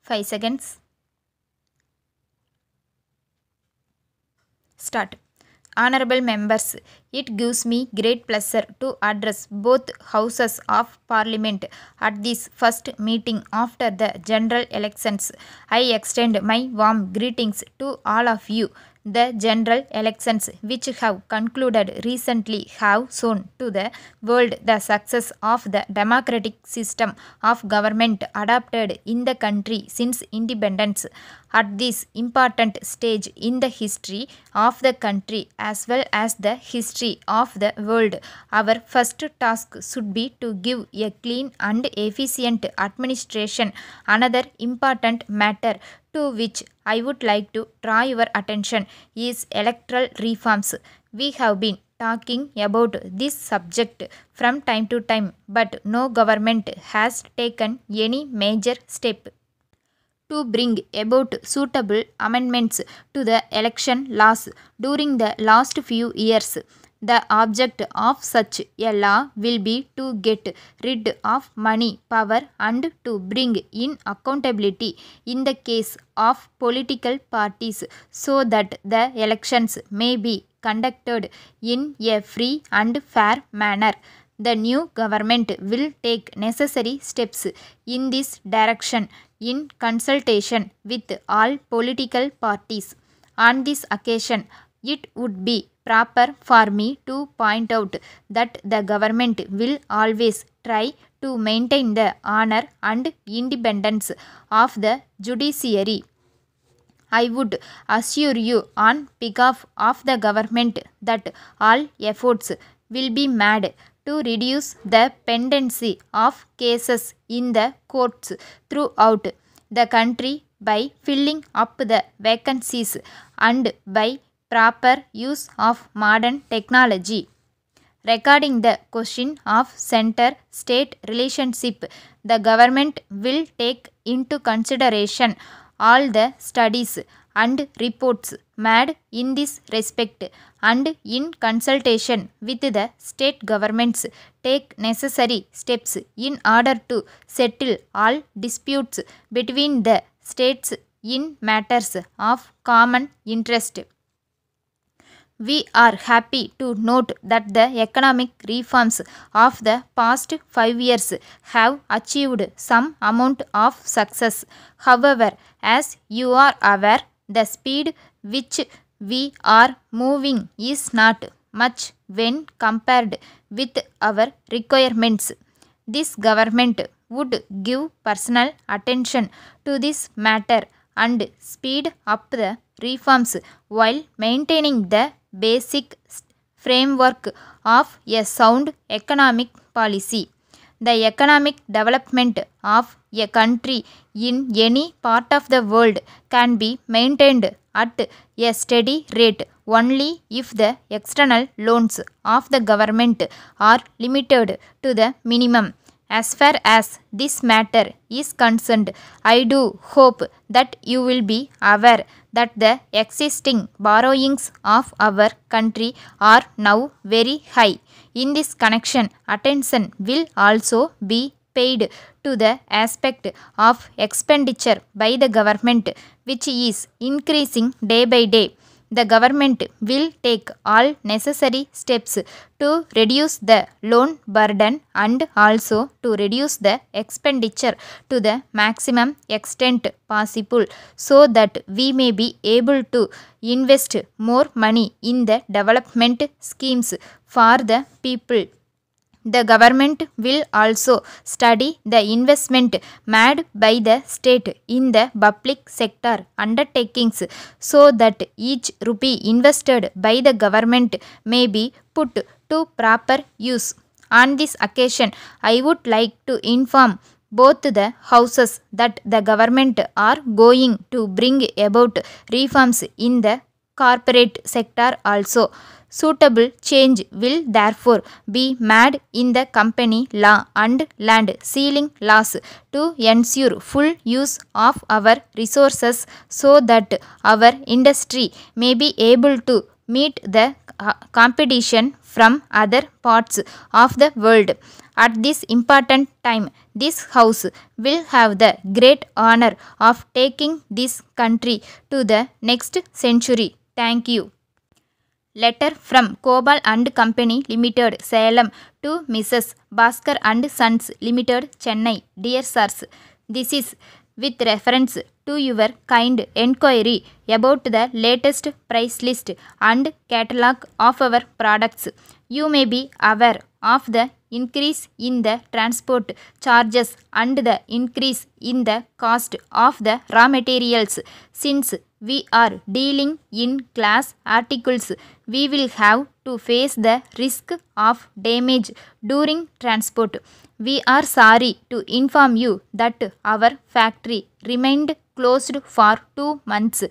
5 seconds. Start. Honorable members, it gives me great pleasure to address both houses of parliament at this first meeting after the general elections. I extend my warm greetings to all of you. The general elections which have concluded recently have shown to the world the success of the democratic system of government adopted in the country since independence. At this important stage in the history of the country as well as the history of the world, our first task should be to give a clean and efficient administration. Another important matter to which I would like to draw your attention is electoral reforms. We have been talking about this subject from time to time, but no government has taken any major step to bring about suitable amendments to the election laws during the last few years. The object of such a law will be to get rid of money, power and to bring in accountability in the case of political parties so that the elections may be conducted in a free and fair manner. The new government will take necessary steps in this direction in consultation with all political parties. On this occasion, it would be proper for me to point out that the government will always try to maintain the honor and independence of the judiciary. I would assure you on behalf of the government that all efforts will be made to reduce the pendency of cases in the courts throughout the country by filling up the vacancies and by proper use of modern technology. Regarding the question of center-state relationship, the government will take into consideration all the studies and reports made in this respect and in consultation with the state governments take necessary steps in order to settle all disputes between the states in matters of common interest. We are happy to note that the economic reforms of the past 5 years have achieved some amount of success. However, as you are aware, the speed which we are moving is not much when compared with our requirements. This government would give personal attention to this matter and speed up the reforms while maintaining the basic framework of a sound economic policy. The economic development of a country in any part of the world can be maintained at a steady rate only if the external loans of the government are limited to the minimum. As far as this matter is concerned, I do hope that you will be aware that the existing borrowings of our country are now very high. In this connection, attention will also be paid to the aspect of expenditure by the government, which is increasing day by day. The government will take all necessary steps to reduce the loan burden and also to reduce the expenditure to the maximum extent possible so that we may be able to invest more money in the development schemes for the people. The government will also study the investment made by the state in the public sector undertakings so that each rupee invested by the government may be put to proper use. On this occasion, I would like to inform both the houses that the government are going to bring about reforms in the corporate sector also. Suitable change will therefore be made in the company law and land ceiling laws to ensure full use of our resources so that our industry may be able to meet the competition from other parts of the world. At this important time, this house will have the great honor of taking this country to the next century. Thank you. Letter from Kobal and Company Limited, Salem to Mrs. Bhaskar and Sons Limited, Chennai. Dear Sirs, this is with reference to your kind enquiry about the latest price list and catalogue of our products. You may be aware of the increase in the transport charges and the increase in the cost of the raw materials. Since we are dealing in glass articles, we will have to face the risk of damage during transport. We are sorry to inform you that our factory remained closed for 2 months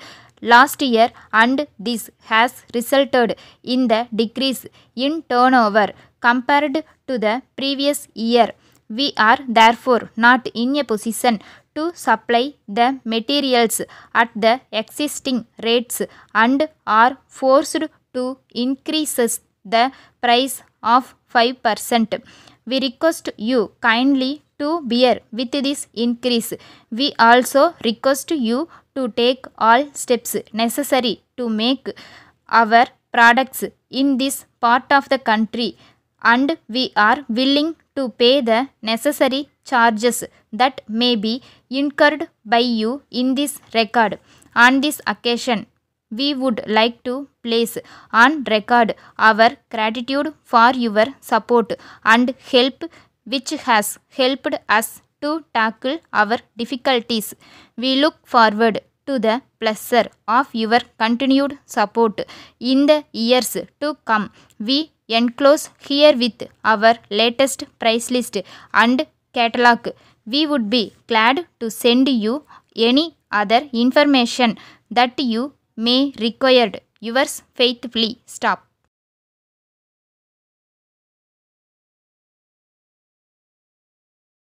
last year, and this has resulted in the decrease in turnover compared to the previous year. We are therefore not in a position to supply the materials at the existing rates and are forced to increase the price of 5%. We request you kindly to bear with this increase. We also request you to take all steps necessary to make our products in this part of the country, and we are willing to pay the necessary charges that may be incurred by you in this regard. On this occasion, we would like to place on record our gratitude for your support and help, which has helped us to tackle our difficulties. We look forward to the pleasure of your continued support in the years to come. We enclose herewith our latest price list and catalogue. We would be glad to send you any other information that you may require. Yours faithfully, Stop.